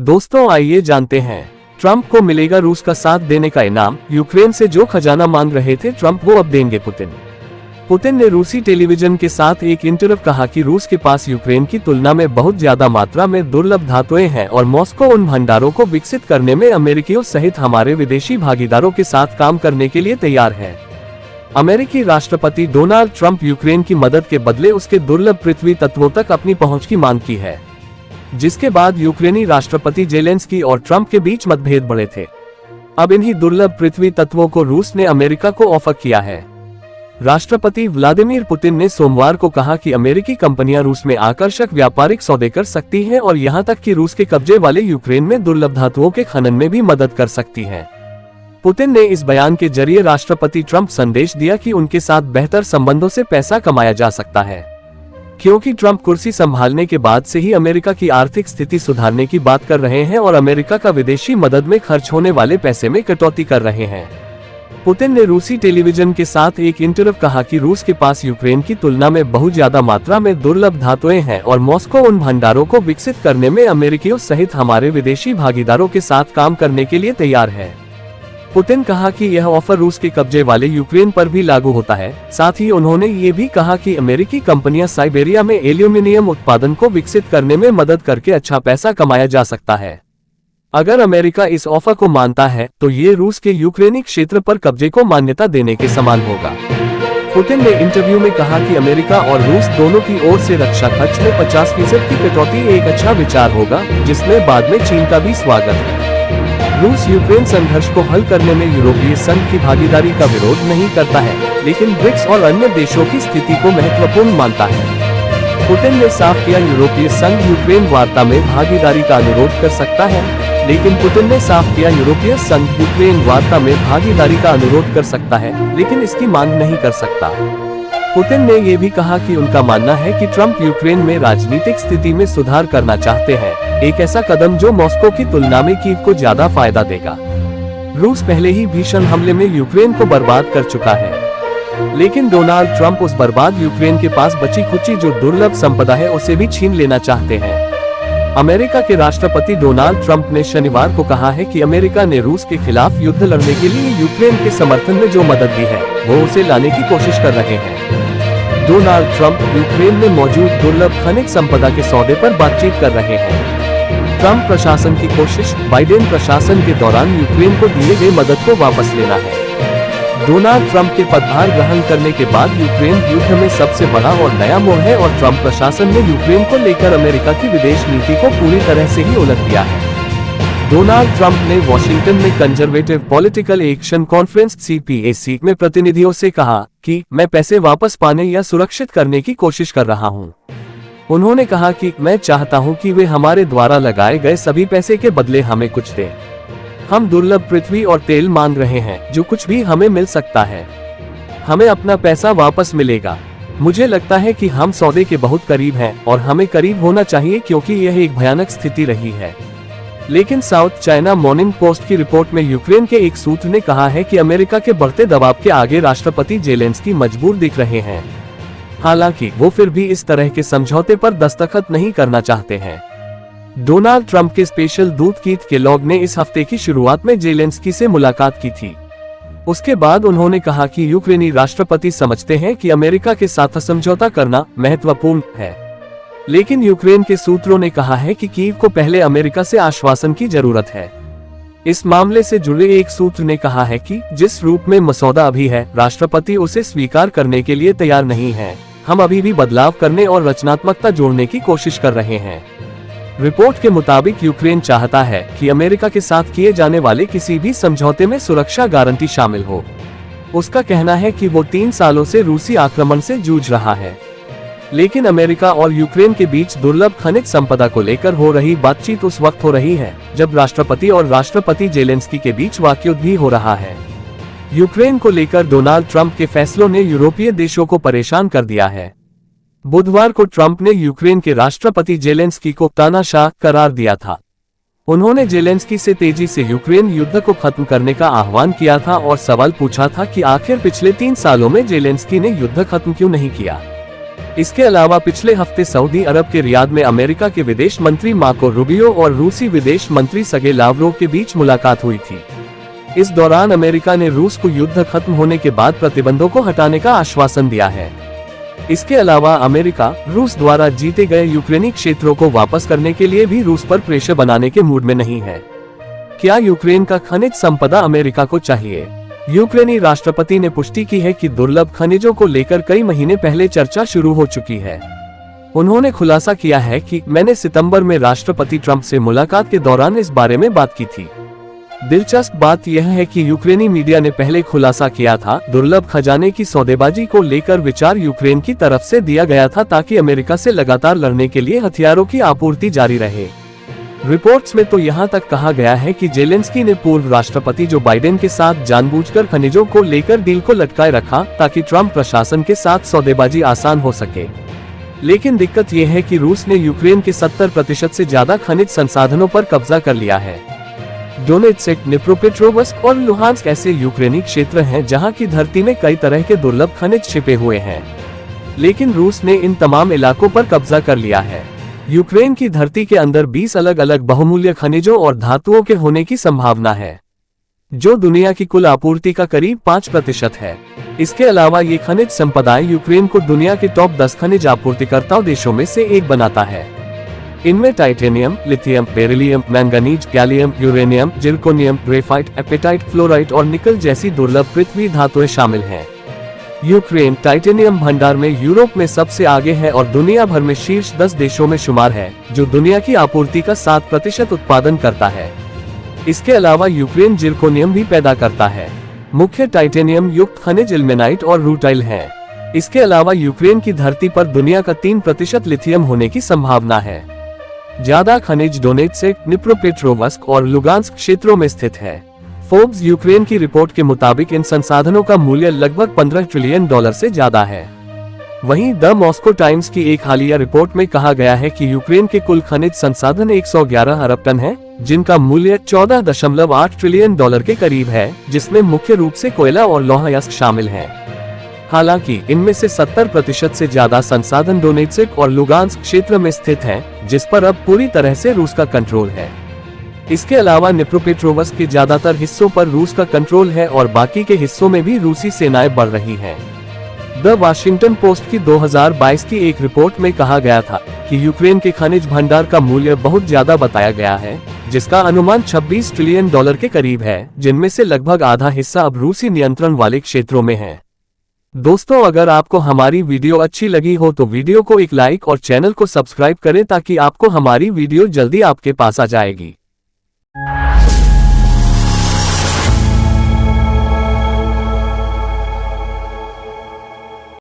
दोस्तों आइए जानते हैं, ट्रंप को मिलेगा रूस का साथ देने का इनाम। यूक्रेन से जो खजाना मांग रहे थे ट्रंप, वो अब देंगे पुतिन ने रूसी टेलीविजन के साथ एक इंटरव्यू कहा कि रूस के पास यूक्रेन की तुलना में बहुत ज्यादा मात्रा में दुर्लभ धातुएं हैं और मॉस्को उन भंडारों को विकसित करने में अमेरिकियों सहित हमारे विदेशी भागीदारों के साथ काम करने के लिए तैयार है। अमेरिकी राष्ट्रपति डोनाल्ड ट्रंप यूक्रेन की मदद के बदले उसके दुर्लभ पृथ्वी तत्वों तक अपनी पहुंच की मांग की है, जिसके बाद यूक्रेनी राष्ट्रपति जेलेंस्की और ट्रंप के बीच मतभेद बढ़े थे। अब इन्हीं दुर्लभ पृथ्वी तत्वों को रूस ने अमेरिका को ऑफर किया है। राष्ट्रपति व्लादिमीर पुतिन ने सोमवार को कहा कि अमेरिकी कंपनियां रूस में आकर्षक व्यापारिक सौदे कर सकती हैं और यहां तक कि रूस के कब्जे वाले यूक्रेन में दुर्लभ धातुओं के खनन में भी मदद कर सकती हैं। पुतिन ने इस बयान के जरिए राष्ट्रपति ट्रंप संदेश दिया कि उनके साथ बेहतर संबंधों से पैसा कमाया जा सकता है, क्योंकि ट्रंप कुर्सी संभालने के बाद से ही अमेरिका की आर्थिक स्थिति सुधारने की बात कर रहे हैं और अमेरिका का विदेशी मदद में खर्च होने वाले पैसे में कटौती कर रहे हैं। पुतिन ने रूसी टेलीविजन के साथ एक इंटरव्यू कहा कि रूस के पास यूक्रेन की तुलना में बहुत ज्यादा मात्रा में दुर्लभ धातुएं हैं और मॉस्को उन भंडारों को विकसित करने में अमेरिकियों सहित हमारे विदेशी भागीदारों के साथ काम करने के लिए तैयार है। पुतिन कहा कि यह ऑफर रूस के कब्जे वाले यूक्रेन पर भी लागू होता है। साथ ही उन्होंने ये भी कहा कि अमेरिकी कंपनियां साइबेरिया में एल्यूमिनियम उत्पादन को विकसित करने में मदद करके अच्छा पैसा कमाया जा सकता है। अगर अमेरिका इस ऑफर को मानता है तो ये रूस के यूक्रेनी क्षेत्र पर कब्जे को मान्यता देने के समान होगा। पुतिन ने इंटरव्यू में कहा कि अमेरिका और रूस दोनों की ओर से रक्षा खर्च में 50% की कटौती एक अच्छा विचार होगा, जिसमें बाद में चीन का भी स्वागत है। रूस यूक्रेन संघर्ष को हल करने में यूरोपीय संघ की भागीदारी का विरोध नहीं करता है, लेकिन ब्रिक्स और अन्य देशों की स्थिति को महत्वपूर्ण मानता है। पुतिन ने साफ किया, यूरोपीय संघ यूक्रेन वार्ता में भागीदारी का अनुरोध कर सकता है, लेकिन पुतिन ने साफ किया यूरोपीय संघ यूक्रेन वार्ता में भागीदारी का अनुरोध कर सकता है, लेकिन इसकी मांग नहीं कर सकता। पुतिन ने ये भी कहा कि उनका मानना है कि ट्रंप यूक्रेन में राजनीतिक स्थिति में सुधार करना चाहते हैं, एक ऐसा कदम जो मॉस्को की तुलना में कीव को ज्यादा फायदा देगा। रूस पहले ही भीषण हमले में यूक्रेन को बर्बाद कर चुका है, लेकिन डोनाल्ड ट्रंप उस बर्बाद यूक्रेन के पास बची खुची जो दुर्लभ संपदा है उसे भी छीन लेना चाहते हैं। अमेरिका के राष्ट्रपति डोनाल्ड ट्रंप ने शनिवार को कहा है कि अमेरिका ने रूस के खिलाफ युद्ध लड़ने के लिए यूक्रेन के समर्थन में जो मदद दी है वो उसे लाने की कोशिश कर रहे हैं। डोनाल्ड ट्रंप यूक्रेन में मौजूद दुर्लभ खनिज संपदा के सौदे पर बातचीत कर रहे हैं। ट्रंप प्रशासन की कोशिश बाइडेन प्रशासन के दौरान यूक्रेन को दिए गए मदद को वापस लेना है। डोनाल्ड ट्रंप के पदभार ग्रहण करने के बाद यूक्रेन युद्ध में सबसे बड़ा और नया मोड़ है और ट्रंप प्रशासन ने यूक्रेन को लेकर अमेरिका की विदेश नीति को पूरी तरह से ही उलट दिया है। डोनाल्ड ट्रंप ने वॉशिंगटन में conservative political action conference CPAC में प्रतिनिधियों से कहा कि मैं पैसे वापस पाने या सुरक्षित करने की कोशिश कर रहा हूं। उन्होंने कहा कि मैं चाहता हूं कि वे हमारे द्वारा लगाए गए सभी पैसे के बदले हमें कुछ दें। हम दुर्लभ पृथ्वी और तेल मांग रहे हैं, जो कुछ भी हमें मिल सकता है, हमें अपना पैसा वापस मिलेगा। मुझे लगता है कि हम सौदे के बहुत करीब हैं और हमें करीब होना चाहिए क्योंकि यह एक भयानक स्थिति रही है। लेकिन साउथ चाइना मॉर्निंग पोस्ट की रिपोर्ट में यूक्रेन के एक सूत्र ने कहा है कि अमेरिका के बढ़ते दबाव के आगे राष्ट्रपति जेलेंस्की मजबूर दिख रहे हैं। हालांकि वो फिर भी इस तरह के समझौते पर दस्तखत नहीं करना चाहते हैं। डोनाल्ड ट्रंप के स्पेशल दूत कीथ केलॉग ने इस हफ्ते की शुरुआत में जेलेंस्की से मुलाकात की थी। उसके बाद उन्होंने कहा कि यूक्रेनी राष्ट्रपति समझते हैं कि अमेरिका के साथ समझौता करना महत्वपूर्ण है, लेकिन यूक्रेन के सूत्रों ने कहा है कि कीव को पहले अमेरिका से आश्वासन की जरूरत है। इस मामले से जुड़े एक सूत्र ने कहा है कि जिस रूप में मसौदा अभी है, राष्ट्रपति उसे स्वीकार करने के लिए तैयार नहीं है। हम अभी भी बदलाव करने और रचनात्मकता जोड़ने की कोशिश कर रहे हैं। रिपोर्ट के मुताबिक यूक्रेन चाहता है कि अमेरिका के साथ किए जाने वाले किसी भी समझौते में सुरक्षा गारंटी शामिल हो। उसका कहना है कि वो 3 सालों से रूसी आक्रमण से जूझ रहा है, लेकिन अमेरिका और यूक्रेन के बीच दुर्लभ खनिज संपदा को लेकर हो रही बातचीत उस वक्त हो रही है जब राष्ट्रपति और राष्ट्रपति जेलेंस्की के बीच वाकयुद्ध भी हो रहा है। यूक्रेन को लेकर डोनाल्ड ट्रंप के फैसलों ने यूरोपीय देशों को परेशान कर दिया है। बुधवार को ट्रंप ने यूक्रेन के राष्ट्रपति जेलेंस्की को तानाशाह करार दिया था। उन्होंने जेलेंस्की से तेजी से यूक्रेन युद्ध को खत्म करने का आह्वान किया था और सवाल पूछा था कि आखिर पिछले 3 सालों में जेलेंस्की ने युद्ध खत्म क्यों नहीं किया। इसके अलावा पिछले हफ्ते सऊदी अरब के रियाद में अमेरिका के विदेश मंत्री मार्को रूबियो और रूसी विदेश मंत्री सर्गेई लावरोव के बीच मुलाकात हुई थी। इस दौरान अमेरिका ने रूस को युद्ध खत्म होने के बाद प्रतिबंधों को हटाने का आश्वासन दिया है। इसके अलावा अमेरिका रूस द्वारा जीते गए यूक्रेनी क्षेत्रों को वापस करने के लिए भी रूस पर प्रेशर बनाने के मूड में नहीं है। क्या यूक्रेन का खनिज संपदा अमेरिका को चाहिए? यूक्रेनी राष्ट्रपति ने पुष्टि की है कि दुर्लभ खनिजों को लेकर कई महीने पहले चर्चा शुरू हो चुकी है। उन्होंने खुलासा किया है कि मैंने सितंबर में राष्ट्रपति ट्रंप से मुलाकात के दौरान इस बारे में बात की थी। दिलचस्प बात यह है कि यूक्रेनी मीडिया ने पहले खुलासा किया था, दुर्लभ खजाने की सौदेबाजी को लेकर विचार यूक्रेन की तरफ से दिया गया था ताकि अमेरिका से लगातार लड़ने के लिए हथियारों की आपूर्ति जारी रहे। रिपोर्ट्स में तो यहां तक कहा गया है कि जेलेंस्की ने पूर्व राष्ट्रपति जो बाइडेन के साथ जानबूझकर खनिजों को लेकर डील को लटकाए रखा ताकि ट्रंप प्रशासन के साथ सौदेबाजी आसान हो सके। लेकिन दिक्कत यह है कि रूस ने यूक्रेन के 70% से ज्यादा खनिज संसाधनों पर कब्जा कर लिया है। डोनेत्स्क, डिनिप्रोपेट्रोव्स्क और लुहांस्क ऐसे यूक्रेनी क्षेत्र हैं जहां की धरती में कई तरह के दुर्लभ खनिज छिपे हुए हैं, लेकिन रूस ने इन तमाम इलाकों पर कब्जा कर लिया है। यूक्रेन की धरती के अंदर 20 अलग अलग बहुमूल्य खनिजों और धातुओं के होने की संभावना है, जो दुनिया की कुल आपूर्ति का करीब 5% है। इसके अलावा ये खनिज संपदाएं यूक्रेन को दुनिया के टॉप 10 खनिज आपूर्तिकर्ताओं देशों में से एक बनाता है। इनमें titanium, lithium, beryllium, manganese, gallium, uranium, zirconium, graphite, apatite, fluorite और निकल जैसी दुर्लभ पृथ्वी धातुएं शामिल हैं। यूक्रेन टाइटेनियम भंडार में यूरोप में सबसे आगे है और दुनिया भर में शीर्ष 10 देशों में शुमार है, जो दुनिया की आपूर्ति का 7% उत्पादन करता है। इसके अलावा यूक्रेन जिरकोनियम भी पैदा करता है। मुख्य टाइटेनियम युक्त खनिज इल्मेनाइट और रूटाइल है। इसके अलावा यूक्रेन की धरती पर दुनिया का 3% लिथियम होने की संभावना है। ज्यादा खनिज डोनेत्स्क, डिनिप्रोपेट्रोव्स्क और लुगांस्क क्षेत्रों में स्थित है। फोर्ब्स यूक्रेन की रिपोर्ट के मुताबिक इन संसाधनों का मूल्य लगभग $15 ट्रिलियन से ज्यादा है। वहीं द मॉस्को टाइम्स की एक हालिया रिपोर्ट में कहा गया है कि यूक्रेन के कुल खनिज संसाधन 111 अरब टन है, जिनका मूल्य $14.8 ट्रिलियन के करीब है, जिसमें मुख्य रूप से कोयला और लौह अयस्क शामिल हैं। हालांकि इनमें से 70% से ज्यादा संसाधन डोनेत्स्क और लुगांस्क क्षेत्र में स्थित हैं, जिस पर अब पूरी तरह से रूस का कंट्रोल है। इसके अलावा डिनिप्रोपेट्रोव्स्क के ज्यादातर हिस्सों पर रूस का कंट्रोल है और बाकी के हिस्सों में भी रूसी सेनाएं बढ़ रही हैं। द वाशिंगटन पोस्ट की 2022 की एक रिपोर्ट में कहा गया था कि यूक्रेन के खनिज भंडार का मूल्य बहुत ज्यादा बताया गया है, जिसका अनुमान $26 ट्रिलियन के करीब है, जिनमें से लगभग आधा हिस्सा अब रूसी नियंत्रण वाले क्षेत्रों में है। दोस्तों, अगर आपको हमारी वीडियो अच्छी लगी हो तो वीडियो को एक लाइक और चैनल को सब्सक्राइब करें ताकि आपको हमारी वीडियो जल्दी आपके पास आ जाएगी।